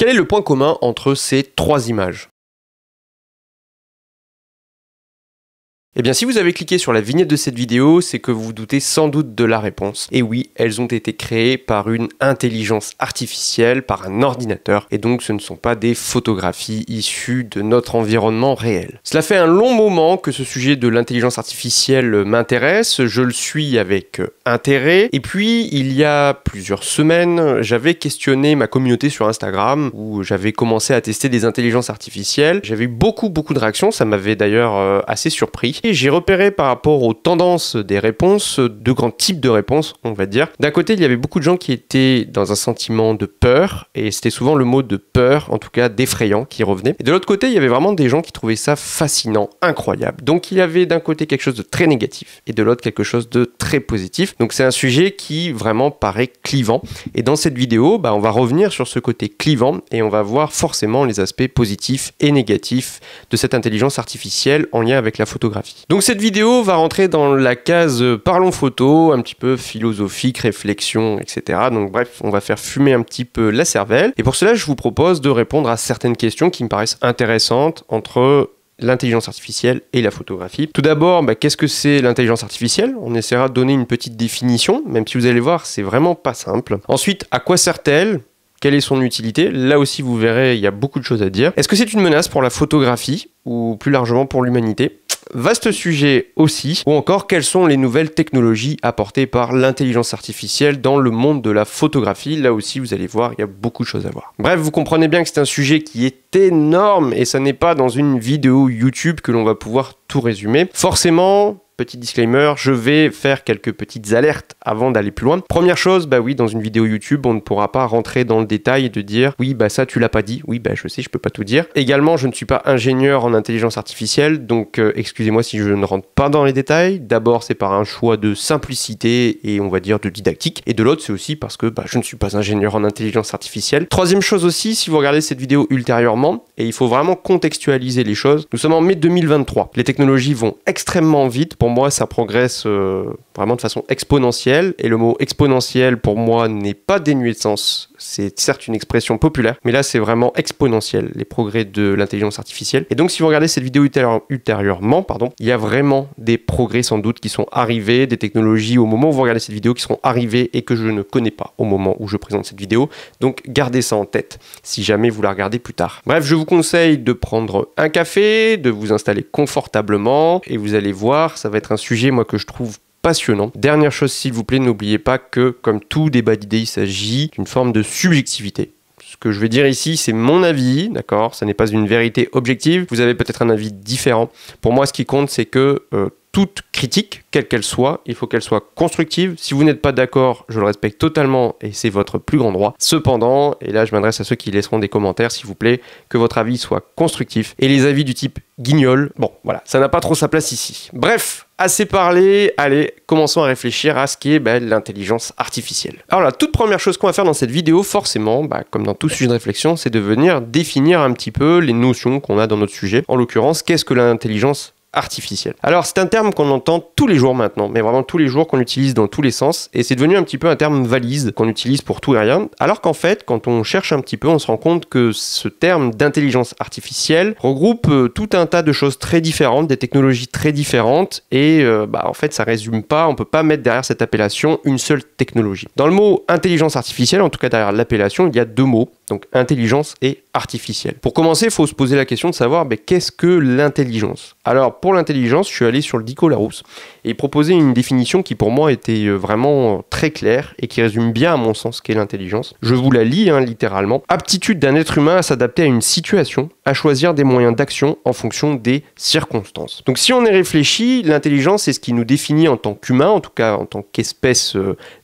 Quel est le point commun entre ces trois images ? Eh bien, si vous avez cliqué sur la vignette de cette vidéo, c'est que vous vous doutez sans doute de la réponse. Et oui, elles ont été créées par une intelligence artificielle, par un ordinateur, et donc ce ne sont pas des photographies issues de notre environnement réel. Cela fait un long moment que ce sujet de l'intelligence artificielle m'intéresse, je le suis avec intérêt, et puis il y a plusieurs semaines, j'avais questionné ma communauté sur Instagram, où j'avais commencé à tester des intelligences artificielles. J'avais eu beaucoup de réactions, ça m'avait d'ailleurs assez surpris. Et j'ai repéré par rapport aux tendances des réponses, deux grands types de réponses, on va dire. D'un côté, il y avait beaucoup de gens qui étaient dans un sentiment de peur, et c'était souvent le mot de peur, en tout cas d'effrayant, qui revenait. Et de l'autre côté, il y avait vraiment des gens qui trouvaient ça fascinant, incroyable. Donc il y avait d'un côté quelque chose de très négatif, et de l'autre quelque chose de très positif. Donc c'est un sujet qui vraiment paraît clivant. Et dans cette vidéo, on va revenir sur ce côté clivant, et on va voir forcément les aspects positifs et négatifs de cette intelligence artificielle en lien avec la photographie. Donc cette vidéo va rentrer dans la case parlons photo, un petit peu philosophique, réflexion, etc. Donc bref, on va faire fumer un petit peu la cervelle. Et pour cela, je vous propose de répondre à certaines questions qui me paraissent intéressantes entre l'intelligence artificielle et la photographie. Tout d'abord, qu'est-ce que c'est l'intelligence artificielle ? On essaiera de donner une petite définition, même si vous allez voir, c'est vraiment pas simple. Ensuite, à quoi sert-elle ? Quelle est son utilité ? Là aussi, vous verrez, il y a beaucoup de choses à dire. Est-ce que c'est une menace pour la photographie ou plus largement pour l'humanité ? Vaste sujet aussi. Ou encore, quelles sont les nouvelles technologies apportées par l'intelligence artificielle dans le monde de la photographie ? Là aussi, vous allez voir, il y a beaucoup de choses à voir. Bref, vous comprenez bien que c'est un sujet qui est énorme et ça n'est pas dans une vidéo YouTube que l'on va pouvoir tout résumer. Forcément, petit disclaimer, je vais faire quelques petites alertes avant d'aller plus loin. Première chose, oui, dans une vidéo YouTube, on ne pourra pas rentrer dans le détail et de dire oui, ça tu l'as pas dit. Oui, je sais, je peux pas tout dire. Également, je ne suis pas ingénieur en intelligence artificielle, donc excusez-moi si je ne rentre pas dans les détails. D'abord, c'est par un choix de simplicité et on va dire de didactique. Et de l'autre, c'est aussi parce que je ne suis pas ingénieur en intelligence artificielle. Troisième chose aussi, si vous regardez cette vidéo ultérieurement, et il faut vraiment contextualiser les choses, nous sommes en mai 2023. Les technologies vont extrêmement vite. Pour moi, ça progresse vraiment de façon exponentielle. Et le mot exponentiel, pour moi, n'est pas dénué de sens. C'est certes une expression populaire, mais là, c'est vraiment exponentiel, les progrès de l'intelligence artificielle. Et donc, si vous regardez cette vidéo ultérieurement, il y a vraiment des progrès sans doute qui sont arrivés, des technologies au moment où vous regardez cette vidéo qui seront arrivées et que je ne connais pas au moment où je présente cette vidéo. Donc, gardez ça en tête si jamais vous la regardez plus tard. Bref, je vous conseille de prendre un café, de vous installer confortablement et vous allez voir, ça va être un sujet, moi, que je trouve passionnant. Dernière chose, s'il vous plaît, n'oubliez pas que, comme tout débat d'idées, il s'agit d'une forme de subjectivité. Ce que je vais dire ici, c'est mon avis, d'accord ? Ça n'est pas une vérité objective. Vous avez peut-être un avis différent. Pour moi, ce qui compte, c'est que toute critique, quelle qu'elle soit, il faut qu'elle soit constructive. Si vous n'êtes pas d'accord, je le respecte totalement et c'est votre plus grand droit. Cependant, et là je m'adresse à ceux qui laisseront des commentaires, s'il vous plaît, que votre avis soit constructif. Et les avis du type guignol, voilà, ça n'a pas trop sa place ici. Bref, assez parlé, allez, commençons à réfléchir à ce qu'est l'intelligence artificielle. Alors la toute première chose qu'on va faire dans cette vidéo, forcément, comme dans tout sujet de réflexion, c'est de venir définir un petit peu les notions qu'on a dans notre sujet. En l'occurrence, qu'est-ce que l'intelligence artificielle. Alors c'est un terme qu'on entend tous les jours maintenant, mais vraiment tous les jours, qu'on utilise dans tous les sens, et c'est devenu un petit peu un terme valise qu'on utilise pour tout et rien, alors qu'en fait, quand on cherche un petit peu, on se rend compte que ce terme d'intelligence artificielle regroupe tout un tas de choses très différentes, des technologies très différentes, et en fait ça résume pas, on peut pas mettre derrière cette appellation une seule technologie. Dans le mot intelligence artificielle, en tout cas derrière l'appellation, il y a deux mots, donc intelligence et artificielle. Pour commencer, il faut se poser la question de savoir qu'est-ce que l'intelligence ? Alors pour l'intelligence, je suis allé sur le Dico Larousse et proposé une définition qui pour moi était vraiment très claire et qui résume bien à mon sens ce qu'est l'intelligence. Je vous la lis littéralement. Aptitude d'un être humain à s'adapter à une situation, à choisir des moyens d'action en fonction des circonstances. Donc si on y réfléchit, l'intelligence c'est ce qui nous définit en tant qu'humain, en tout cas en tant qu'espèce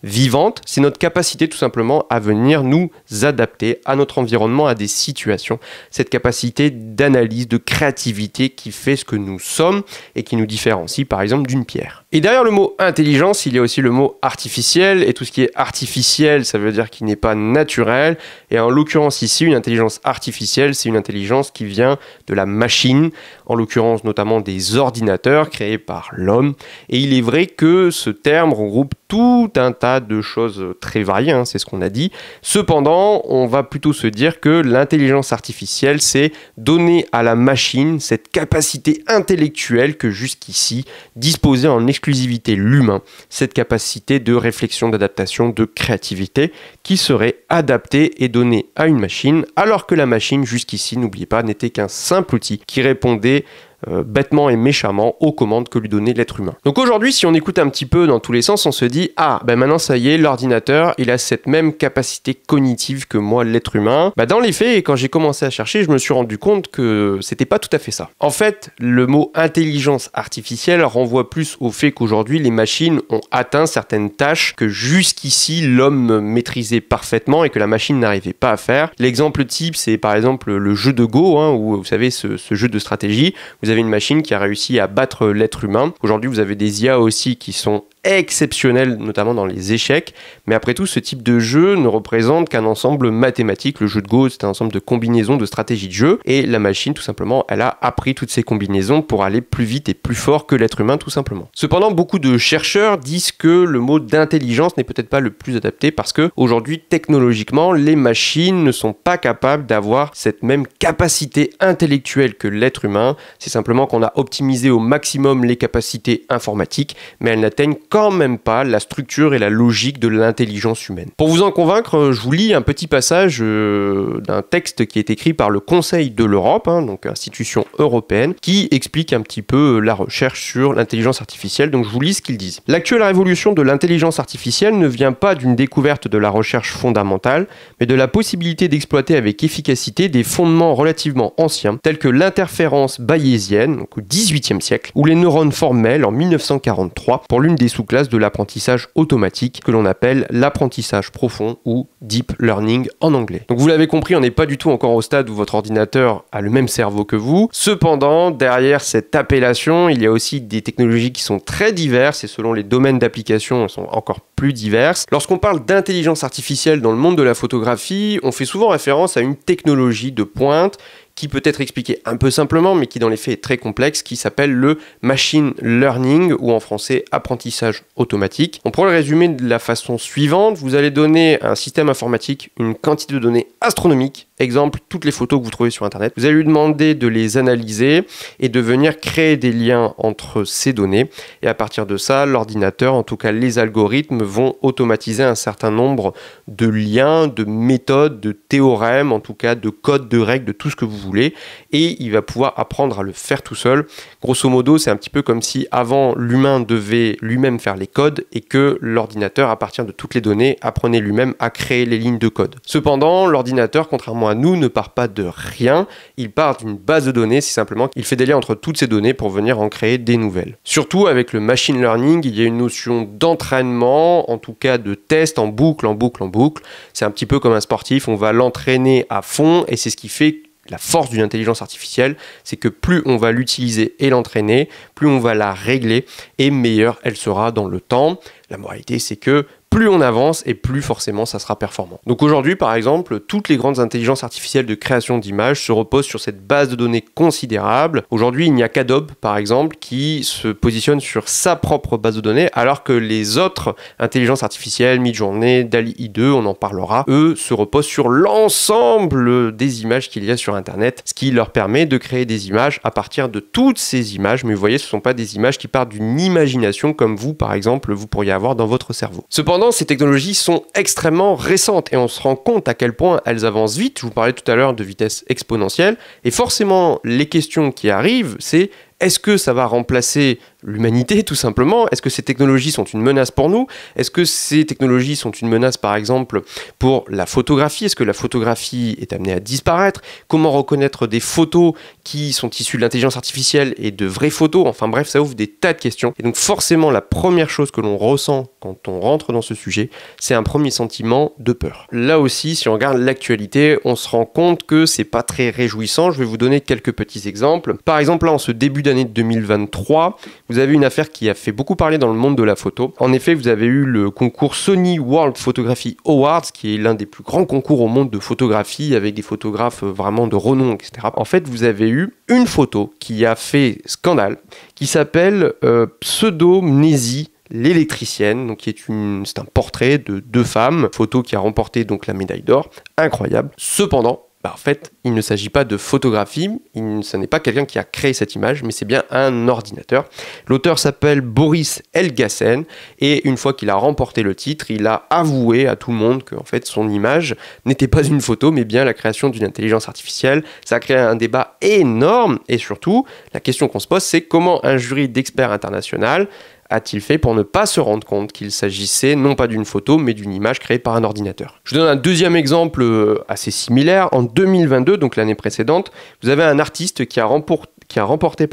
vivante, c'est notre capacité tout simplement à venir nous adapter à notre environnement, à des situations, cette capacité d'analyse, de créativité qui fait ce que nous sommes et qui nous différencie par exemple d'une pierre. Et derrière le mot intelligence, il y a aussi le mot artificiel, et tout ce qui est artificiel, ça veut dire qu'il n'est pas naturel, et en l'occurrence ici, une intelligence artificielle, c'est une intelligence qui vient de la machine, en l'occurrence notamment des ordinateurs créés par l'homme, et il est vrai que ce terme regroupe tout un tas de choses très variées, hein, c'est ce qu'on a dit. Cependant, on va plutôt se dire que l'intelligence artificielle, c'est donner à la machine cette capacité intellectuelle que jusqu'ici disposait en exclusivité l'humain, cette capacité de réflexion, d'adaptation, de créativité qui serait adaptée et donnée à une machine, alors que la machine jusqu'ici, n'oubliez pas, n'était qu'un simple outil qui répondait bêtement et méchamment aux commandes que lui donnait l'être humain. Donc aujourd'hui, si on écoute un petit peu dans tous les sens, on se dit « Ah, ben maintenant ça y est, l'ordinateur, il a cette même capacité cognitive que moi, l'être humain. » Dans les faits, quand j'ai commencé à chercher, je me suis rendu compte que c'était pas tout à fait ça. En fait, le mot intelligence artificielle renvoie plus au fait qu'aujourd'hui, les machines ont atteint certaines tâches que jusqu'ici, l'homme maîtrisait parfaitement et que la machine n'arrivait pas à faire. L'exemple type, c'est par exemple le jeu de Go, hein, où vous savez, ce jeu de stratégie. Vous avez une machine qui a réussi à battre l'être humain. Aujourd'hui, vous avez des IA aussi qui sont exceptionnels, notamment dans les échecs. Mais après tout, ce type de jeu ne représente qu'un ensemble mathématique. Le jeu de Go, c'est un ensemble de combinaisons de stratégies de jeu. Et la machine, tout simplement, elle a appris toutes ces combinaisons pour aller plus vite et plus fort que l'être humain, tout simplement. Cependant, beaucoup de chercheurs disent que le mot d'intelligence n'est peut-être pas le plus adapté parce que aujourd'hui, technologiquement, les machines ne sont pas capables d'avoir cette même capacité intellectuelle que l'être humain. C'est simplement qu'on a optimisé au maximum les capacités informatiques, mais elles n'atteignent quand même pas la structure et la logique de l'intelligence humaine. Pour vous en convaincre, je vous lis un petit passage d'un texte qui est écrit par le Conseil de l'Europe, hein, donc institution européenne, qui explique un petit peu la recherche sur l'intelligence artificielle. Donc je vous lis ce qu'ils disent. L'actuelle révolution de l'intelligence artificielle ne vient pas d'une découverte de la recherche fondamentale, mais de la possibilité d'exploiter avec efficacité des fondements relativement anciens, tels que l'interférence bayésienne, donc au XVIIIe siècle, ou les neurones formels en 1943, pour l'une des sous-classes de l'apprentissage automatique que l'on appelle l'apprentissage profond ou deep learning en anglais. Donc vous l'avez compris, on n'est pas du tout encore au stade où votre ordinateur a le même cerveau que vous. Cependant, derrière cette appellation, il y a aussi des technologies qui sont très diverses et selon les domaines d'application, elles sont encore plus diverses. Lorsqu'on parle d'intelligence artificielle dans le monde de la photographie, on fait souvent référence à une technologie de pointe qui peut être expliqué un peu simplement, mais qui dans les faits est très complexe, qui s'appelle le machine learning, ou en français apprentissage automatique. On pourrait le résumer de la façon suivante. Vous allez donner à un système informatique une quantité de données astronomique, exemple toutes les photos que vous trouvez sur Internet. Vous allez lui demander de les analyser et de venir créer des liens entre ces données. Et à partir de ça, l'ordinateur, en tout cas les algorithmes, vont automatiser un certain nombre de liens, de méthodes, de théorèmes, en tout cas de codes, de règles, de tout ce que vous voulez, et il va pouvoir apprendre à le faire tout seul. Grosso modo, c'est un petit peu comme si avant l'humain devait lui-même faire les codes et que l'ordinateur, à partir de toutes les données, apprenait lui-même à créer les lignes de code. Cependant, l'ordinateur, contrairement à nous, ne part pas de rien, il part d'une base de données, c'est simplement qu'il fait des liens entre toutes ces données pour venir en créer des nouvelles. Surtout avec le machine learning, il y a une notion d'entraînement, en tout cas de test en boucle, en boucle, en boucle. C'est un petit peu comme un sportif, on va l'entraîner à fond et c'est ce qui fait la force d'une intelligence artificielle, c'est que plus on va l'utiliser et l'entraîner, plus on va la régler et meilleure elle sera dans le temps. La moralité, c'est que plus on avance et plus forcément ça sera performant. Donc aujourd'hui, par exemple, toutes les grandes intelligences artificielles de création d'images se reposent sur cette base de données considérable. Aujourd'hui, il n'y a qu'Adobe, par exemple, qui se positionne sur sa propre base de données, alors que les autres intelligences artificielles, Midjourney, DALL-E 2, on en parlera, eux se reposent sur l'ensemble des images qu'il y a sur Internet, ce qui leur permet de créer des images à partir de toutes ces images. Mais vous voyez, ce ne sont pas des images qui partent d'une imagination comme vous, par exemple, vous pourriez avoir dans votre cerveau. Cependant, ces technologies sont extrêmement récentes et on se rend compte à quel point elles avancent vite. Je vous parlais tout à l'heure de vitesse exponentielle et forcément les questions qui arrivent, c'est est-ce que ça va remplacer l'humanité tout simplement? Est-ce que ces technologies sont une menace pour nous? Est-ce que ces technologies sont une menace par exemple pour la photographie? Est-ce que la photographie est amenée à disparaître? Comment reconnaître des photos qui sont issues de l'intelligence artificielle et de vraies photos? Enfin bref, ça ouvre des tas de questions. Et donc forcément la première chose que l'on ressent quand on rentre dans ce sujet, c'est un premier sentiment de peur. Là aussi, si on regarde l'actualité, on se rend compte que c'est pas très réjouissant. Je vais vous donner quelques petits exemples. Par exemple, là en ce début d'année 2023, vous avez une affaire qui a fait beaucoup parler dans le monde de la photo. En effet, vous avez eu le concours Sony World Photography Awards, qui est l'un des plus grands concours au monde de photographie, avec des photographes vraiment de renom, etc. En fait, vous avez eu une photo qui a fait scandale, qui s'appelle Pseudomnésie l'électricienne, donc c'est un portrait de 2 femmes, photo qui a remporté donc la médaille d'or, incroyable. Cependant, en fait, il ne s'agit pas de photographie, ce n'est pas quelqu'un qui a créé cette image, mais c'est bien un ordinateur. L'auteur s'appelle Boris Elgassen, et une fois qu'il a remporté le titre, il a avoué à tout le monde que en fait, son image n'était pas une photo, mais bien la création d'une intelligence artificielle. Ça a créé un débat énorme, et surtout, la question qu'on se pose, c'est comment un jury d'experts international a-t-il fait pour ne pas se rendre compte qu'il s'agissait non pas d'une photo, mais d'une image créée par un ordinateur. Je vous donne un deuxième exemple assez similaire. En 2022, donc l'année précédente, vous avez un artiste qui a remporté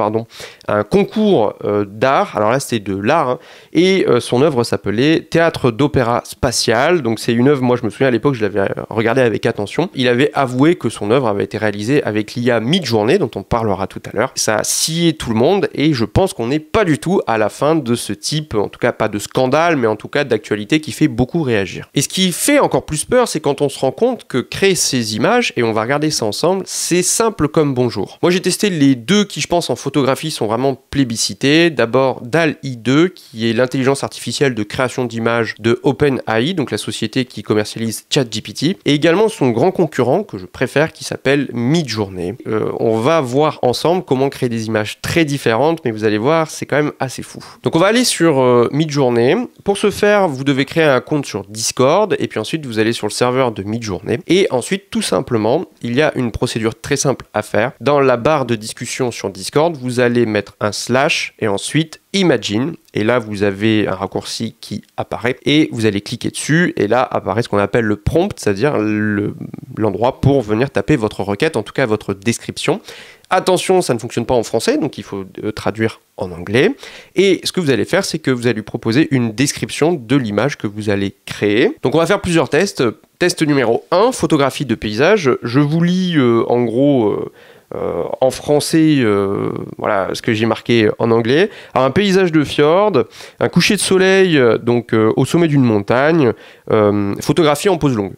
un concours d'art, alors là c'était de l'art, hein, et son œuvre s'appelait Théâtre d'opéra spatial, donc c'est une œuvre, moi je me souviens à l'époque, je l'avais regardée avec attention. Il avait avoué que son œuvre avait été réalisée avec l'IA Midjourney, dont on parlera tout à l'heure. Ça a scié tout le monde, et je pense qu'on n'est pas du tout à la fin de ce type, en tout cas pas de scandale, mais en tout cas d'actualité qui fait beaucoup réagir. Et ce qui fait encore plus peur, c'est quand on se rend compte que créer ces images, et on va regarder ça ensemble, c'est simple comme bonjour. Moi j'ai testé les deux qui, je pense, en photographie sont vraiment plébiscités. D'abord DALL-E 2, qui est l'intelligence artificielle de création d'images de OpenAI, donc la société qui commercialise ChatGPT, et également son grand concurrent, que je préfère, qui s'appelle Midjourney. On va voir ensemble comment créer des images très différentes, mais vous allez voir, c'est quand même assez fou. Donc on va aller sur Midjourney. Pour ce faire, vous devez créer un compte sur Discord, et puis ensuite vous allez sur le serveur de Midjourney. Et ensuite, tout simplement, il y a une procédure très simple à faire. Dans la barre de discussion sur Discord, vous allez mettre un / et ensuite Imagine, et là vous avez un raccourci qui apparaît et vous allez cliquer dessus et là apparaît ce qu'on appelle le prompt, c'est-à-dire l'endroit pour venir taper votre requête, en tout cas votre description. Attention, ça ne fonctionne pas en français, donc il faut traduire en anglais. Et ce que vous allez faire, c'est que vous allez lui proposer une description de l'image que vous allez créer. Donc on va faire plusieurs tests. Test numéro 1, photographie de paysage. Je vous lis en gros... en français, voilà ce que j'ai marqué en anglais. Alors, un paysage de fjord, un coucher de soleil donc au sommet d'une montagne, photographié en pose longue.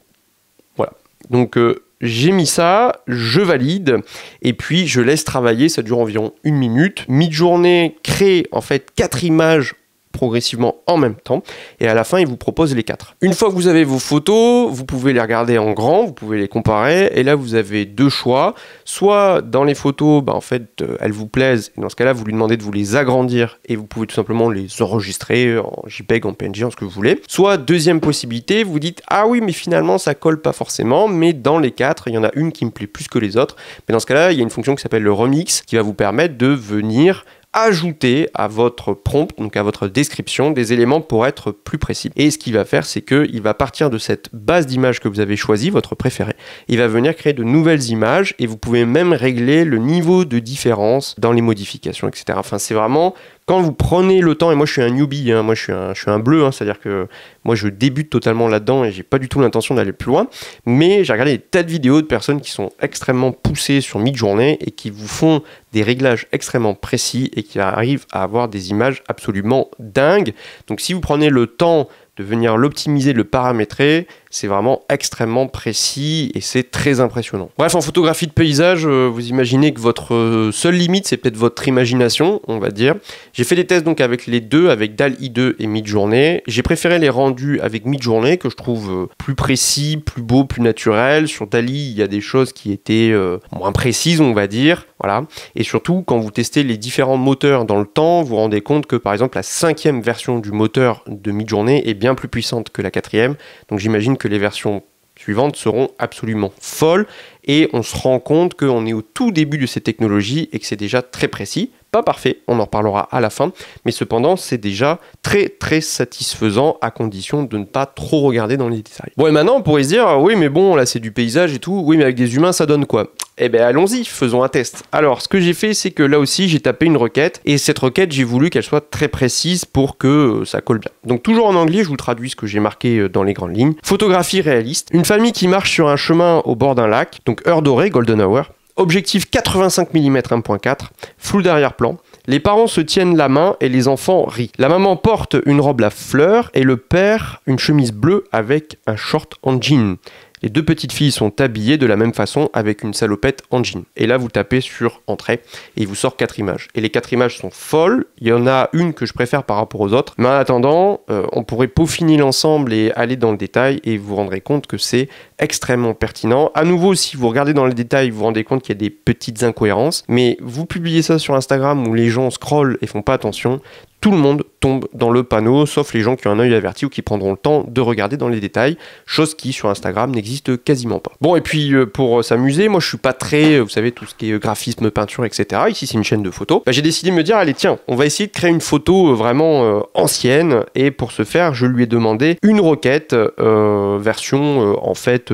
Voilà. Donc j'ai mis ça, je valide et puis je laisse travailler. Ça dure environ 1 minute. Midjourney crée en fait 4 images progressivement en même temps et à la fin il vous propose les 4. Une fois que vous avez vos photos, vous pouvez les regarder en grand, vous pouvez les comparer et là vous avez 2 choix. Soit dans les photos, en fait elles vous plaisent et dans ce cas là vous lui demandez de vous les agrandir et vous pouvez tout simplement les enregistrer en JPEG, en PNG, en ce que vous voulez. Soit deuxième possibilité, vous dites ah oui mais finalement ça colle pas forcément, mais dans les 4 il y en a une qui me plaît plus que les autres. Mais dans ce cas là il y a une fonction qui s'appelle le remix qui va vous permettre de venir ajouter à votre prompt, donc à votre description, des éléments pour être plus précis. Et ce qu'il va faire, c'est qu'il va partir de cette base d'images que vous avez choisie, votre préférée, il va venir créer de nouvelles images et vous pouvez même régler le niveau de différence dans les modifications, etc. Enfin, c'est vraiment... Quand vous prenez le temps, et moi je suis un newbie, hein, moi je suis un bleu, hein, c'est-à-dire que moi je débute totalement là-dedans et j'ai pas du tout l'intention d'aller plus loin, mais j'ai regardé des tas de vidéos de personnes qui sont extrêmement poussées sur Midjourney et qui vous font des réglages extrêmement précis et qui arrivent à avoir des images absolument dingues. Donc si vous prenez le temps de venir l'optimiser, de le paramétrer, c'est vraiment extrêmement précis et c'est très impressionnant. Bref, en photographie de paysage, vous imaginez que votre seule limite, c'est peut-être votre imagination, on va dire. J'ai fait des tests donc avec les deux, avec DALL-E 2 et Midjourney. J'ai préféré les rendus avec Midjourney, que je trouve plus précis, plus beau, plus naturel. Sur DALL-E, il y a des choses qui étaient moins précises, on va dire. Voilà. Et surtout, quand vous testez les différents moteurs dans le temps, vous vous rendez compte que, par exemple, la 5e version du moteur de Midjourney est bien plus puissante que la 4e. Donc j'imagine que les versions suivantes seront absolument folles. Et on se rend compte qu'on est au tout début de ces technologies et que c'est déjà très précis. Pas parfait, on en reparlera à la fin, mais cependant c'est déjà très très satisfaisant à condition de ne pas trop regarder dans les détails. Bon et maintenant on pourrait se dire, oui mais bon là c'est du paysage et tout, oui mais avec des humains ça donne quoi? Eh bien allons-y, faisons un test. Alors ce que j'ai fait c'est que là aussi j'ai tapé une requête et cette requête j'ai voulu qu'elle soit très précise pour que ça colle bien. Donc toujours en anglais, je vous traduis ce que j'ai marqué dans les grandes lignes. Photographie réaliste, une famille qui marche sur un chemin au bord d'un lac, donc heure dorée, golden hour. Objectif 85 mm 1.4, flou d'arrière-plan. Les parents se tiennent la main et les enfants rient. La maman porte une robe à fleurs et le père une chemise bleue avec un short en jean. Les deux petites filles sont habillées de la même façon avec une salopette en jean. Et là, vous tapez sur Entrée et il vous sort 4 images. Et les 4 images sont folles. Il y en a une que je préfère par rapport aux autres. Mais en attendant, on pourrait peaufiner l'ensemble et aller dans le détail et vous vous rendrez compte que c'est extrêmement pertinent. À nouveau, si vous regardez dans les détails, vous vous rendez compte qu'il y a des petites incohérences. Mais vous publiez ça sur Instagram où les gens scrollent et font pas attention. Tout le monde tombe dans le panneau, sauf les gens qui ont un œil averti ou qui prendront le temps de regarder dans les détails, chose qui sur Instagram n'existe quasiment pas. Bon, et puis pour s'amuser, moi je suis pas très, vous savez, tout ce qui est graphisme, peinture, etc. Ici c'est une chaîne de photos. J'ai décidé de me dire, allez tiens, on va essayer de créer une photo vraiment ancienne, et pour ce faire, je lui ai demandé une requête version en fait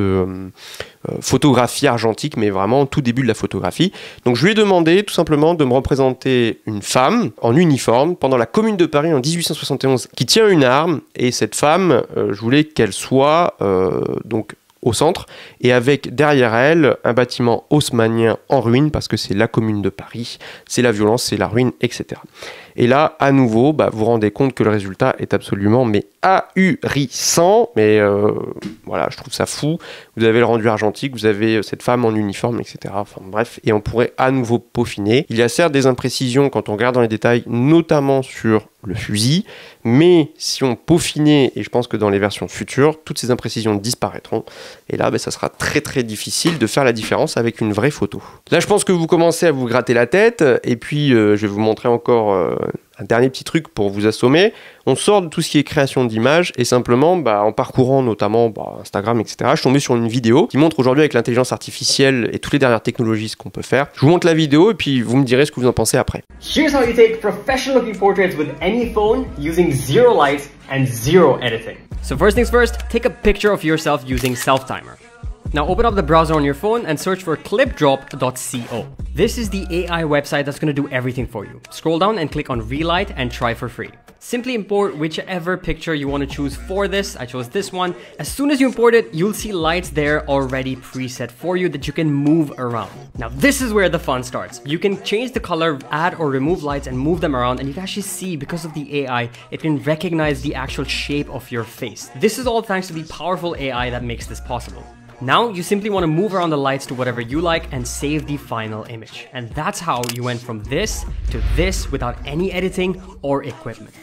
photographie argentique, mais vraiment tout début de la photographie. Donc je lui ai demandé tout simplement de me représenter une femme en uniforme pendant la Commune de Paris en 1871 qui tient une arme, et cette femme, je voulais qu'elle soit donc au centre, et avec derrière elle un bâtiment haussmannien en ruine, parce que c'est la Commune de Paris, c'est la violence, c'est la ruine, etc. Et là, à nouveau, vous vous rendez compte que le résultat est absolument ahurissant, mais voilà, je trouve ça fou. Vous avez le rendu argentique, vous avez cette femme en uniforme, etc. Enfin bref, et on pourrait à nouveau peaufiner. Il y a certes des imprécisions quand on regarde dans les détails, notamment sur le fusil, mais si on peaufinait, et je pense que dans les versions futures, toutes ces imprécisions disparaîtront, et là, ça sera très très difficile de faire la différence avec une vraie photo. Là, je pense que vous commencez à vous gratter la tête, et puis je vais vous montrer encore un dernier petit truc pour vous assommer. On sort de tout ce qui est création d'images, et simplement, en parcourant notamment Instagram, etc., je suis tombé sur une vidéo qui montre aujourd'hui avec l'intelligence artificielle et toutes les dernières technologies ce qu'on peut faire. Je vous montre la vidéo et puis vous me direz ce que vous en pensez après. Here's how you take professional looking portraits with any phone using zero light and zero editing. So first things first, take a picture of yourself using Self-Timer. Now open up the browser on your phone and search for clipdrop.co. This is the AI website that's going to do everything for you. Scroll down and click on Relight and try for free. Simply import whichever picture you want to choose for this. I chose this one. As soon as you import it, you'll see lights there already preset for you that you can move around. Now this is where the fun starts. You can change the color, add or remove lights and move them around, and you can actually see, because of the AI, it can recognize the actual shape of your face. This is all thanks to the powerful AI that makes this possible. Now you simply want to move around the lights to whatever you like and save the final image. And that's how you went from this to this without any editing or equipment.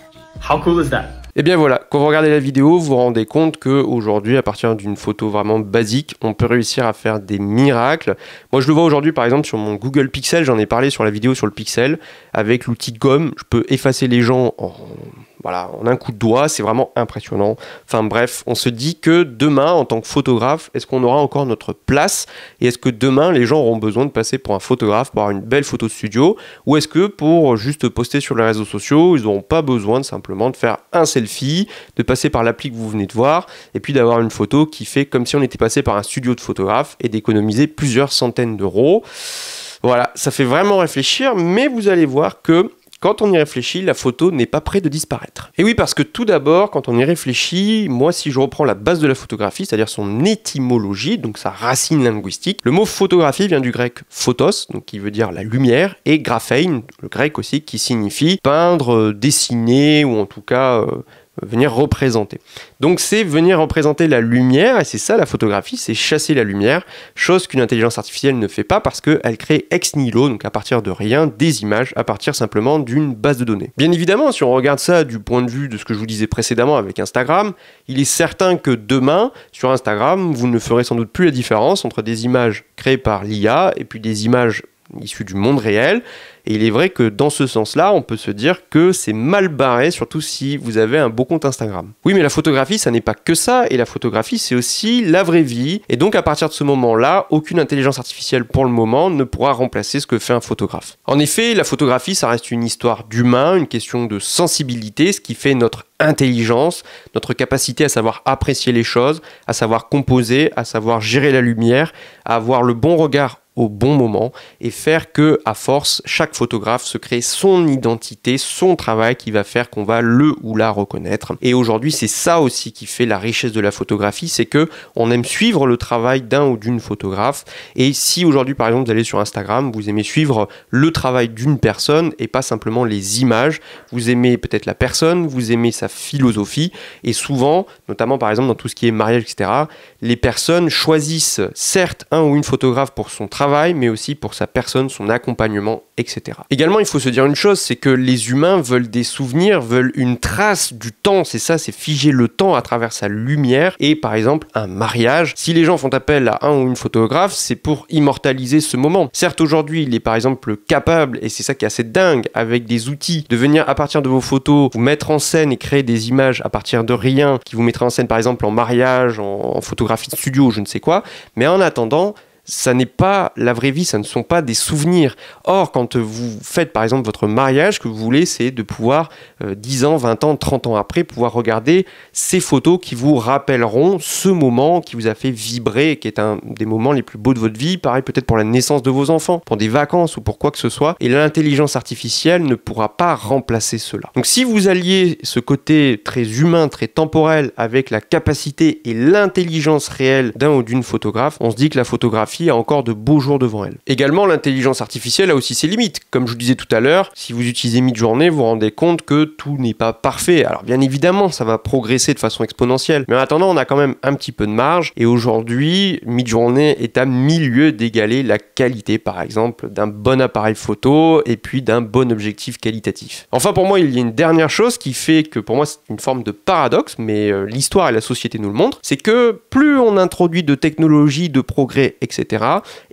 How cool is that? Et bien voilà, quand vous regardez la vidéo, vous vous rendez compte qu'aujourd'hui, à partir d'une photo vraiment basique, on peut réussir à faire des miracles. Moi, je le vois aujourd'hui, par exemple, sur mon Google Pixel, j'en ai parlé sur la vidéo sur le Pixel, avec l'outil gomme, je peux effacer les gens en un coup de doigt, c'est vraiment impressionnant. Enfin bref, on se dit que demain, en tant que photographe, est-ce qu'on aura encore notre place? Et est-ce que demain, les gens auront besoin de passer pour un photographe, pour avoir une belle photo de studio? Ou est-ce que pour juste poster sur les réseaux sociaux, ils n'auront pas besoin de simplement de faire un selfie, de passer par l'appli que vous venez de voir, et puis d'avoir une photo qui fait comme si on était passé par un studio de photographe et d'économiser plusieurs centaines d'euros? Voilà, ça fait vraiment réfléchir, mais vous allez voir que quand on y réfléchit, la photo n'est pas près de disparaître. Et oui, parce que tout d'abord, quand on y réfléchit, moi, si je reprends la base de la photographie, c'est-à-dire son étymologie, donc sa racine linguistique, le mot photographie vient du grec photos, donc qui veut dire la lumière, et graphein, le grec aussi, qui signifie peindre, dessiner, ou en tout cas venir représenter. Donc c'est venir représenter la lumière, et c'est ça la photographie, c'est chasser la lumière, chose qu'une intelligence artificielle ne fait pas parce qu'elle crée ex nihilo, donc à partir de rien, des images, à partir simplement d'une base de données. Bien évidemment, si on regarde ça du point de vue de ce que je vous disais précédemment avec Instagram, il est certain que demain, sur Instagram, vous ne ferez sans doute plus la différence entre des images créées par l'IA et puis des images issues du monde réel. Et il est vrai que dans ce sens-là, on peut se dire que c'est mal barré, surtout si vous avez un beau compte Instagram. Oui, mais la photographie, ça n'est pas que ça, et la photographie, c'est aussi la vraie vie. Et donc, à partir de ce moment-là, aucune intelligence artificielle, pour le moment, ne pourra remplacer ce que fait un photographe. En effet, la photographie, ça reste une histoire d'humain, une question de sensibilité, ce qui fait notre intelligence, notre capacité à savoir apprécier les choses, à savoir composer, à savoir gérer la lumière, à avoir le bon regard au bon moment, et faire que, à force, chaque photographe se crée son identité, son travail qui va faire qu'on va le ou la reconnaître. Et aujourd'hui, c'est ça aussi qui fait la richesse de la photographie, c'est que on aime suivre le travail d'un ou d'une photographe. Et si aujourd'hui, par exemple, vous allez sur Instagram, vous aimez suivre le travail d'une personne et pas simplement les images, vous aimez peut-être la personne, vous aimez sa philosophie, et souvent, notamment par exemple dans tout ce qui est mariage, etc., les personnes choisissent certes un ou une photographe pour son travail, mais aussi pour sa personne, son accompagnement, etc. Également, il faut se dire une chose, c'est que les humains veulent des souvenirs, veulent une trace du temps, c'est ça, c'est figer le temps à travers sa lumière. Et par exemple, un mariage, si les gens font appel à un ou une photographe, c'est pour immortaliser ce moment. Certes, aujourd'hui, il est par exemple capable, et c'est ça qui est assez dingue, avec des outils, de venir à partir de vos photos, vous mettre en scène et créer des images à partir de rien, qui vous mettraient en scène par exemple en mariage, en photographie de studio, je ne sais quoi, mais en attendant, ça n'est pas la vraie vie, ça ne sont pas des souvenirs. Or, quand vous faites par exemple votre mariage, ce que vous voulez, c'est de pouvoir 10 ans, 20 ans, 30 ans après, pouvoir regarder ces photos qui vous rappelleront ce moment qui vous a fait vibrer, qui est un des moments les plus beaux de votre vie. Pareil peut-être pour la naissance de vos enfants, pour des vacances ou pour quoi que ce soit. Et l'intelligence artificielle ne pourra pas remplacer cela. Donc si vous alliez ce côté très humain, très temporel, avec la capacité et l'intelligence réelle d'un ou d'une photographe, on se dit que la photographie a encore de beaux jours devant elle. Également, l'intelligence artificielle a aussi ses limites. Comme je vous disais tout à l'heure, si vous utilisez Midjourney, vous vous rendez compte que tout n'est pas parfait. Alors bien évidemment, ça va progresser de façon exponentielle. Mais en attendant, on a quand même un petit peu de marge. Et aujourd'hui, Midjourney est à milieu d'égaler la qualité, par exemple, d'un bon appareil photo et puis d'un bon objectif qualitatif. Enfin, pour moi, il y a une dernière chose qui fait que pour moi, c'est une forme de paradoxe, mais l'histoire et la société nous le montrent, c'est que plus on introduit de technologies, de progrès, etc.,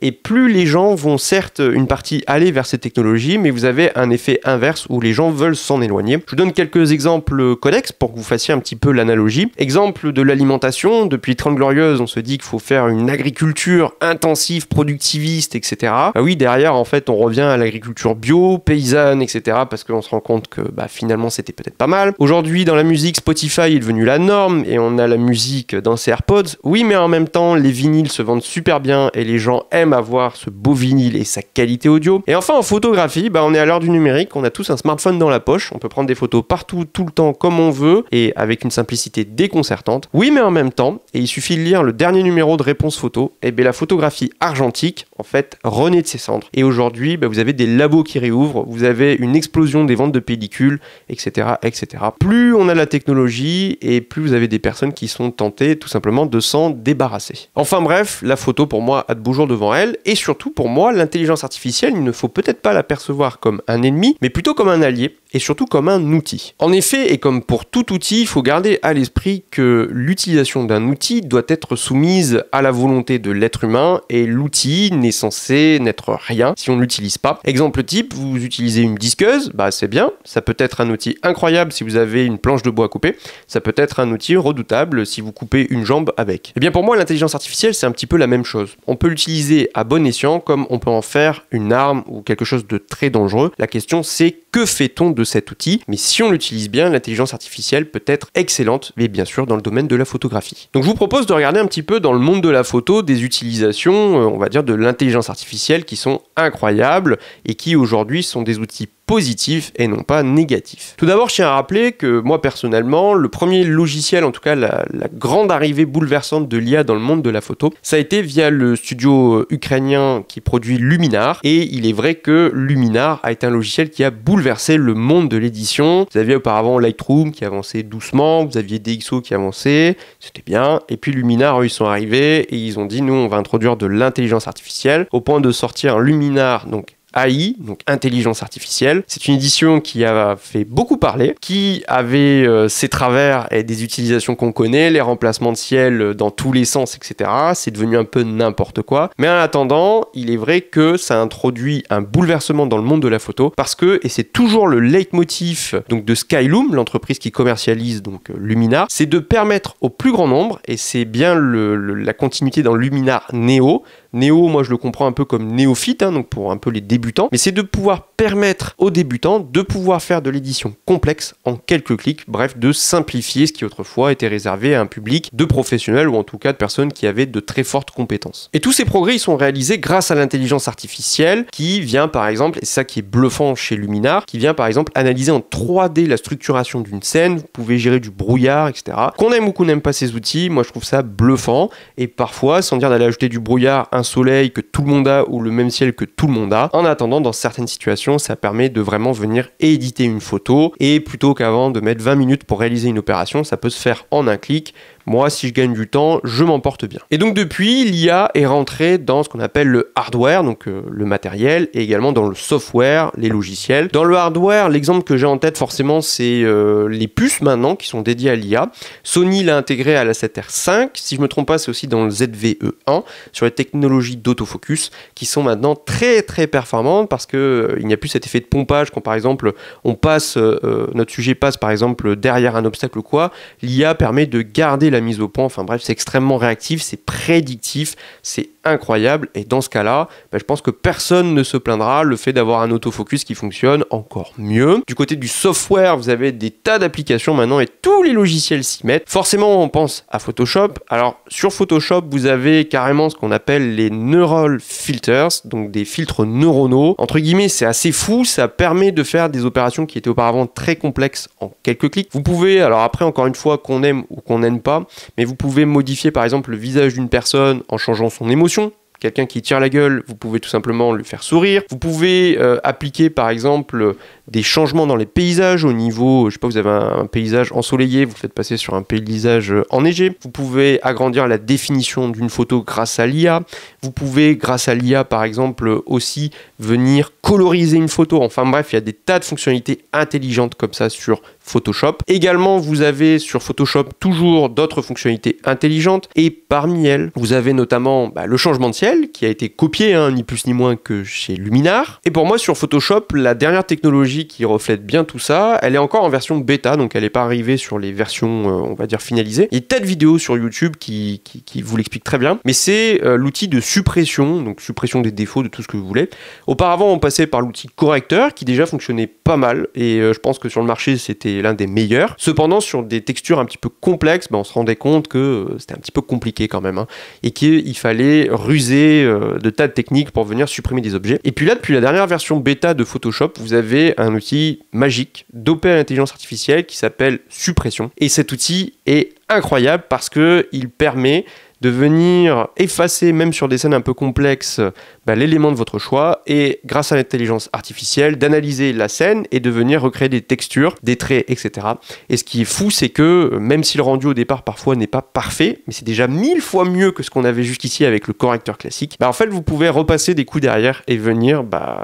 et plus les gens vont certes une partie aller vers ces technologies, mais vous avez un effet inverse où les gens veulent s'en éloigner. Je vous donne quelques exemples connexes pour que vous fassiez un petit peu l'analogie. Exemple de l'alimentation, depuis les 30 Glorieuses, on se dit qu'il faut faire une agriculture intensive, productiviste, etc. Bah oui, derrière, en fait, on revient à l'agriculture bio, paysanne, etc., parce qu'on se rend compte que finalement, c'était peut-être pas mal. Aujourd'hui, dans la musique, Spotify est devenu la norme, et on a la musique dans ses AirPods. Oui, mais en même temps, les vinyles se vendent super bien, et les gens aiment avoir ce beau vinyle et sa qualité audio. Et enfin en photographie, on est à l'heure du numérique, on a tous un smartphone dans la poche, on peut prendre des photos partout, tout le temps, comme on veut, et avec une simplicité déconcertante. Oui, mais en même temps, et il suffit de lire le dernier numéro de Réponse Photo, et la photographie argentique, en fait, renaît de ses cendres. Et aujourd'hui, vous avez des labos qui réouvrent, vous avez une explosion des ventes de pellicules, etc., etc. Plus on a la technologie, et plus vous avez des personnes qui sont tentées tout simplement de s'en débarrasser. Enfin bref, la photo pour moi a de beaux jours devant elle, et surtout pour moi, l'intelligence artificielle, il ne faut peut-être pas la percevoir comme un ennemi, mais plutôt comme un allié, et surtout comme un outil. En effet, et comme pour tout outil, il faut garder à l'esprit que l'utilisation d'un outil doit être soumise à la volonté de l'être humain, et l'outil n'est censé n'être rien si on ne l'utilise pas. Exemple type, vous utilisez une disqueuse, c'est bien, ça peut être un outil incroyable si vous avez une planche de bois à couper, ça peut être un outil redoutable si vous coupez une jambe avec. Et bien pour moi, l'intelligence artificielle, c'est un petit peu la même chose. On peut l'utiliser à bon escient comme on peut en faire une arme ou quelque chose de très dangereux. La question c'est que fait-on de cet outil? Mais si on l'utilise bien, l'intelligence artificielle peut être excellente, mais bien sûr dans le domaine de la photographie. Donc je vous propose de regarder un petit peu dans le monde de la photo des utilisations, on va dire de l'intelligence artificielle qui sont incroyables et qui aujourd'hui sont des outils positif et non pas négatif. Tout d'abord, je tiens à rappeler que moi personnellement, le premier logiciel, en tout cas la grande arrivée bouleversante de l'IA dans le monde de la photo, ça a été via le studio ukrainien qui produit Luminar, et il est vrai que Luminar a été un logiciel qui a bouleversé le monde de l'édition. Vous aviez auparavant Lightroom qui avançait doucement, vous aviez DxO qui avançait, c'était bien, et puis Luminar, eux, ils sont arrivés et ils ont dit, nous, on va introduire de l'intelligence artificielle, au point de sortir un Luminar, donc AI, donc intelligence artificielle. C'est une édition qui a fait beaucoup parler, qui avait ses travers et des utilisations qu'on connaît, les remplacements de ciel dans tous les sens, etc. C'est devenu un peu n'importe quoi. Mais en attendant, il est vrai que ça introduit un bouleversement dans le monde de la photo parce que, et c'est toujours le leitmotiv donc de Skyloom, l'entreprise qui commercialise donc Luminar, c'est de permettre au plus grand nombre, et c'est bien la continuité dans Luminar Neo, Néo, moi je le comprends un peu comme néophyte, hein, donc pour un peu les débutants, mais c'est de pouvoir permettre aux débutants de pouvoir faire de l'édition complexe en quelques clics, bref, de simplifier ce qui autrefois était réservé à un public de professionnels ou en tout cas de personnes qui avaient de très fortes compétences. Et tous ces progrès, ils sont réalisés grâce à l'intelligence artificielle qui vient par exemple, et c'est ça qui est bluffant chez Luminar, qui vient par exemple analyser en 3D la structuration d'une scène, vous pouvez gérer du brouillard, etc. Qu'on aime ou qu'on n'aime pas ces outils, moi je trouve ça bluffant, et parfois, sans dire d'aller ajouter du brouillard, un soleil que tout le monde a ou le même ciel que tout le monde a, en attendant, dans certaines situations, ça permet de vraiment venir éditer une photo, et plutôt qu'avant de mettre 20 minutes pour réaliser une opération, ça peut se faire en un clic. Moi, si je gagne du temps, je m'en porte bien. Et donc depuis, l'IA est rentrée dans ce qu'on appelle le hardware, donc le matériel, et également dans le software, les logiciels. Dans le hardware, l'exemple que j'ai en tête forcément, c'est les puces maintenant qui sont dédiées à l'IA. Sony l'a intégré à l'A7R5, si je me trompe pas, c'est aussi dans le ZVE1, sur les technologies d'autofocus, qui sont maintenant très très performantes parce que il n'y a plus cet effet de pompage quand par exemple on passe, notre sujet passe par exemple derrière un obstacle ou quoi. L'IA permet de garder la mise au point, enfin bref, c'est extrêmement réactif, c'est prédictif, c'est incroyable, et dans ce cas-là, je pense que personne ne se plaindra le fait d'avoir un autofocus qui fonctionne encore mieux. Du côté du software, vous avez des tas d'applications maintenant et tous les logiciels s'y mettent. Forcément, on pense à Photoshop. Alors, sur Photoshop, vous avez carrément ce qu'on appelle les neural filters, donc des filtres neuronaux. Entre guillemets, c'est assez fou, ça permet de faire des opérations qui étaient auparavant très complexes en quelques clics. Vous pouvez, alors après, encore une fois, qu'on aime ou qu'on n'aime pas, mais vous pouvez modifier par exemple le visage d'une personne en changeant son émotion. Quelqu'un qui tire la gueule, vous pouvez tout simplement lui faire sourire. Vous pouvez appliquer par exemple des changements dans les paysages au niveau, je sais pas, vous avez un paysage ensoleillé, vous le faites passer sur un paysage enneigé. Vous pouvez agrandir la définition d'une photo grâce à l'IA. Vous pouvez, grâce à l'IA par exemple, aussi venir coloriser une photo. Enfin bref, il y a des tas de fonctionnalités intelligentes comme ça sur Photoshop. Également, vous avez sur Photoshop toujours d'autres fonctionnalités intelligentes et parmi elles, vous avez notamment le changement de ciel qui a été copié, hein, ni plus ni moins que chez Luminar. Et pour moi, sur Photoshop, la dernière technologie qui reflète bien tout ça, elle est encore en version bêta, donc elle n'est pas arrivée sur les versions, on va dire, finalisées. Il y a tas de vidéos sur YouTube qui vous l'expliquent très bien, mais c'est l'outil de suppression, donc suppression des défauts, de tout ce que vous voulez. Auparavant, on passait par l'outil correcteur qui déjà fonctionnait pas mal, et je pense que sur le marché, c'était l'un des meilleurs. Cependant, sur des textures un petit peu complexes, on se rendait compte que c'était un petit peu compliqué quand même, hein, et qu'il fallait ruser de tas de techniques pour venir supprimer des objets. Et puis là, depuis la dernière version bêta de Photoshop, vous avez un outil magique dopé à l'intelligence artificielle qui s'appelle Suppression. Et cet outil est incroyable parce qu'il permet de venir effacer, même sur des scènes un peu complexes, l'élément de votre choix, et grâce à l'intelligence artificielle, d'analyser la scène et de venir recréer des textures, des traits, etc. Et ce qui est fou, c'est que même si le rendu au départ parfois n'est pas parfait, mais c'est déjà 1000 fois mieux que ce qu'on avait jusqu'ici avec le correcteur classique, en fait vous pouvez repasser des coups derrière et venir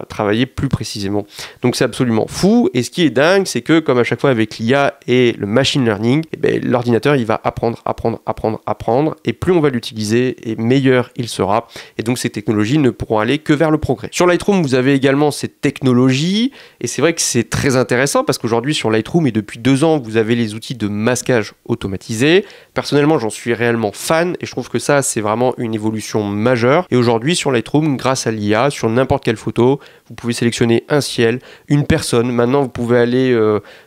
travailler plus précisément. Donc c'est absolument fou, et ce qui est dingue, c'est que comme à chaque fois avec l'IA et le machine learning, l'ordinateur il va apprendre, et plus on va l'utiliser, et meilleur il sera, et donc ces technologies ne pourront aller que vers le progrès. Sur Lightroom, vous avez également ces technologies, et c'est vrai que c'est très intéressant parce qu'aujourd'hui sur Lightroom, et depuis 2 ans, vous avez les outils de masquage automatisé. Personnellement, j'en suis réellement fan, et je trouve que ça, c'est vraiment une évolution majeure. Et aujourd'hui, sur Lightroom, grâce à l'IA, sur n'importe quelle photo, vous pouvez sélectionner un ciel, une personne. Maintenant, vous pouvez aller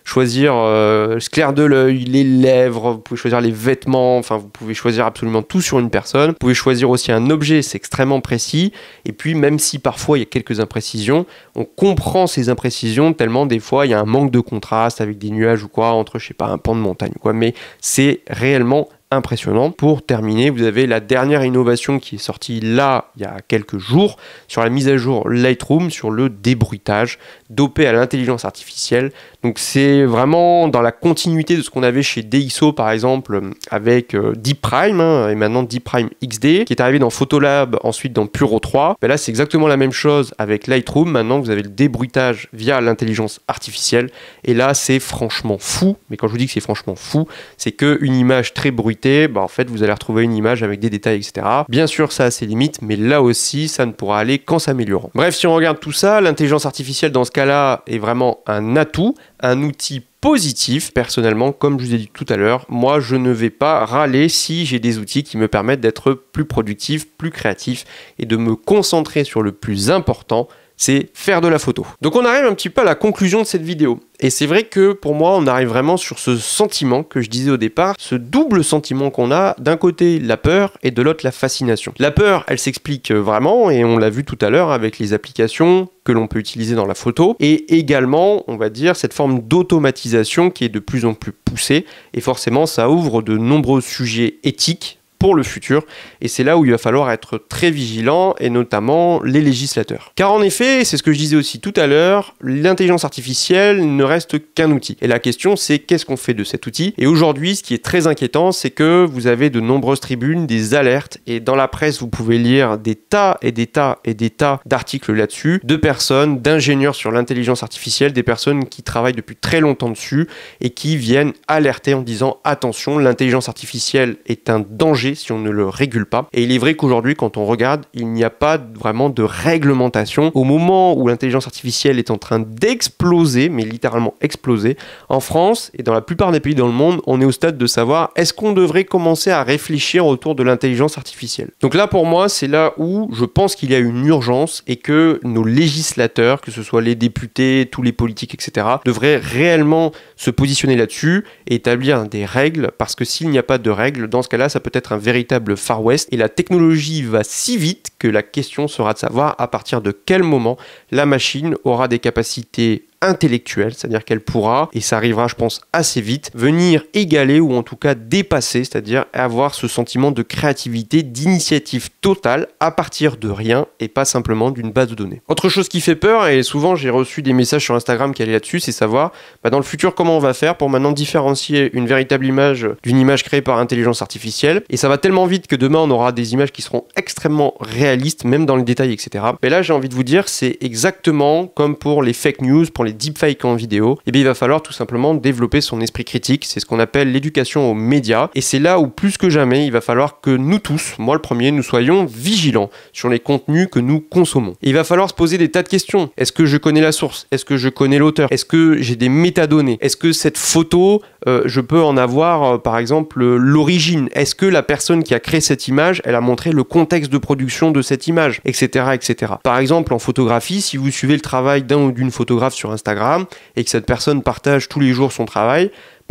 choisir ce clair de l'œil, les lèvres, vous pouvez choisir les vêtements, enfin, vous pouvez choisir absolument tout sur une personne. Vous pouvez choisir aussi un objet, c'est extrêmement précis. Et puis, même si parfois il y a quelques imprécisions, on comprend ces imprécisions tellement des fois il y a un manque de contraste avec des nuages ou quoi, entre, je sais pas, un pan de montagne ou quoi. Mais c'est réellement impressionnant. Pour terminer, vous avez la dernière innovation qui est sortie là, il y a quelques jours, sur la mise à jour Lightroom, sur le débruitage, dopé à l'intelligence artificielle. Donc c'est vraiment dans la continuité de ce qu'on avait chez DxO par exemple, avec Deep Prime, et maintenant Deep Prime XD, qui est arrivé dans Photolab, ensuite dans Puro 3. Là c'est exactement la même chose avec Lightroom. Maintenant vous avez le débruitage via l'intelligence artificielle, et là c'est franchement fou. Mais quand je vous dis que c'est franchement fou, c'est qu'une image très bruitée, en fait vous allez retrouver une image avec des détails, etc. Bien sûr ça a ses limites, mais là aussi ça ne pourra aller qu'en s'améliorant. Bref, si on regarde tout ça, l'intelligence artificielle dans ce cas-là est vraiment un atout, un outil positif. Personnellement, comme je vous ai dit tout à l'heure, moi je ne vais pas râler si j'ai des outils qui me permettent d'être plus productif, plus créatif et de me concentrer sur le plus important, c'est faire de la photo. Donc on arrive un petit peu à la conclusion de cette vidéo. Et c'est vrai que pour moi, on arrive vraiment sur ce sentiment que je disais au départ, ce double sentiment qu'on a, d'un côté la peur et de l'autre la fascination. La peur, elle s'explique vraiment, et on l'a vu tout à l'heure avec les applications que l'on peut utiliser dans la photo, et également, on va dire, cette forme d'automatisation qui est de plus en plus poussée, et forcément, ça ouvre de nombreux sujets éthiques pour le futur, et c'est là où il va falloir être très vigilant, et notamment les législateurs. Car en effet, c'est ce que je disais aussi tout à l'heure, l'intelligence artificielle ne reste qu'un outil. Et la question c'est qu'est-ce qu'on fait de cet outil? Et aujourd'hui, ce qui est très inquiétant, c'est que vous avez de nombreuses tribunes, des alertes, et dans la presse, vous pouvez lire des tas et des tas et des tas d'articles là-dessus, de personnes, d'ingénieurs sur l'intelligence artificielle, des personnes qui travaillent depuis très longtemps dessus, et qui viennent alerter en disant attention, l'intelligence artificielle est un danger si on ne le régule pas. Et il est vrai qu'aujourd'hui, quand on regarde, il n'y a pas vraiment de réglementation. Au moment où l'intelligence artificielle est en train d'exploser, mais littéralement exploser, en France et dans la plupart des pays dans le monde, on est au stade de savoir est-ce qu'on devrait commencer à réfléchir autour de l'intelligence artificielle. Donc là, pour moi, c'est là où je pense qu'il y a une urgence et que nos législateurs, que ce soit les députés, tous les politiques, etc., devraient réellement se positionner là-dessus et établir des règles, parce que s'il n'y a pas de règles, dans ce cas-là, ça peut être un véritable Far West, et la technologie va si vite que la question sera de savoir à partir de quel moment la machine aura des capacités intellectuelle, c'est-à-dire qu'elle pourra, et ça arrivera je pense assez vite, venir égaler ou en tout cas dépasser, c'est-à-dire avoir ce sentiment de créativité, d'initiative totale à partir de rien et pas simplement d'une base de données. Autre chose qui fait peur, et souvent j'ai reçu des messages sur Instagram qui allaient là-dessus, c'est savoir dans le futur comment on va faire pour maintenant différencier une véritable image d'une image créée par intelligence artificielle, et ça va tellement vite que demain on aura des images qui seront extrêmement réalistes, même dans les détails, etc. Mais là j'ai envie de vous dire, c'est exactement comme pour les fake news, pour les deepfakes en vidéo, et bien il va falloir tout simplement développer son esprit critique, c'est ce qu'on appelle l'éducation aux médias, et c'est là où plus que jamais il va falloir que nous tous, moi le premier, nous soyons vigilants sur les contenus que nous consommons. Et il va falloir se poser des tas de questions. Est-ce que je connais la source? Est-ce que je connais l'auteur? Est-ce que j'ai des métadonnées? Est-ce que cette photo, je peux en avoir par exemple l'origine? Est-ce que la personne qui a créé cette image, elle a montré le contexte de production de cette image, etc., etc. Par exemple en photographie, si vous suivez le travail d'un ou d'une photographe sur Instagram et que cette personne partage tous les jours son travail,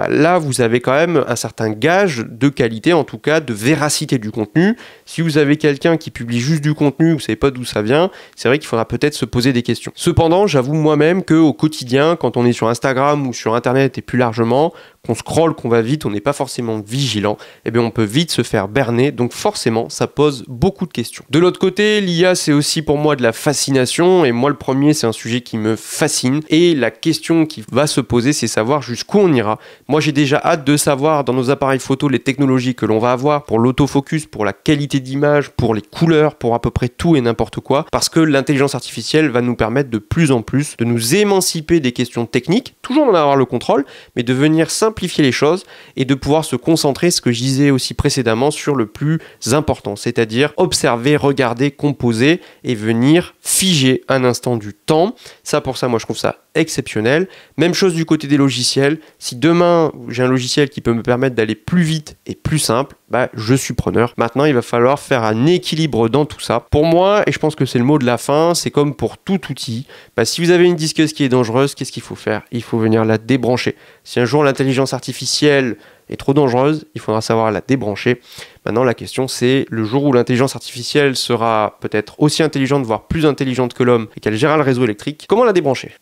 là vous avez quand même un certain gage de qualité, en tout cas de véracité du contenu. Si vous avez quelqu'un qui publie juste du contenu, vous ne savez pas d'où ça vient, c'est vrai qu'il faudra peut-être se poser des questions. Cependant, j'avoue moi-même qu'au quotidien, quand on est sur Instagram ou sur Internet et plus largement, qu'on scrolle, qu'on va vite, on n'est pas forcément vigilant, et bien on peut vite se faire berner, donc forcément ça pose beaucoup de questions. De l'autre côté, l'IA c'est aussi pour moi de la fascination, et moi le premier c'est un sujet qui me fascine, et la question qui va se poser c'est savoir jusqu'où on ira. Moi j'ai déjà hâte de savoir dans nos appareils photo les technologies que l'on va avoir pour l'autofocus, pour la qualité d'image, pour les couleurs, pour à peu près tout et n'importe quoi, parce que l'intelligence artificielle va nous permettre de plus en plus de nous émanciper des questions techniques, toujours en avoir le contrôle, mais de venir simplifier les choses et de pouvoir se concentrer, ce que je disais aussi précédemment, sur le plus important, c'est-à-dire observer, regarder, composer et venir figer un instant du temps. Ça, pour ça, moi je trouve ça exceptionnel. Même chose du côté des logiciels. Si demain j'ai un logiciel qui peut me permettre d'aller plus vite et plus simple, je suis preneur. Maintenant, il va falloir faire un équilibre dans tout ça. Pour moi, et je pense que c'est le mot de la fin, c'est comme pour tout outil. Si vous avez une disqueuse qui est dangereuse, qu'est-ce qu'il faut faire? Il faut venir la débrancher. Si un jour l'intelligence artificielle est trop dangereuse, il faudra savoir la débrancher. Maintenant, la question c'est, le jour où l'intelligence artificielle sera peut-être aussi intelligente, voire plus intelligente que l'homme, et qu'elle gérera le réseau électrique, comment la débrancher?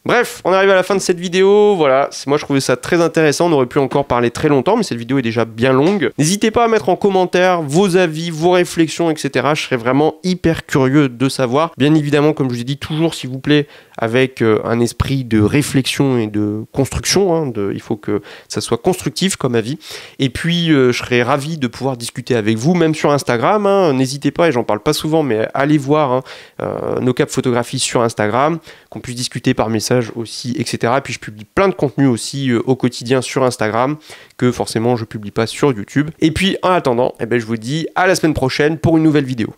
Bref, on arrive à la fin de cette vidéo, voilà, moi je trouvais ça très intéressant, on aurait pu encore parler très longtemps, mais cette vidéo est déjà bien longue. N'hésitez pas à mettre en commentaire vos avis, vos réflexions, etc. Je serais vraiment hyper curieux de savoir. Bien évidemment, comme je vous ai dit, toujours s'il vous plaît, avec un esprit de réflexion et de construction, il faut que ça soit constructif comme avis. Et puis, je serais ravi de pouvoir discuter avec vous, même sur Instagram, n'hésitez pas, et j'en parle pas souvent, mais allez voir NoCap Photographie sur Instagram, qu'on puisse discuter par message aussi, etc. Et puis je publie plein de contenus aussi au quotidien sur Instagram que forcément je publie pas sur YouTube. Et puis en attendant, je vous dis à la semaine prochaine pour une nouvelle vidéo.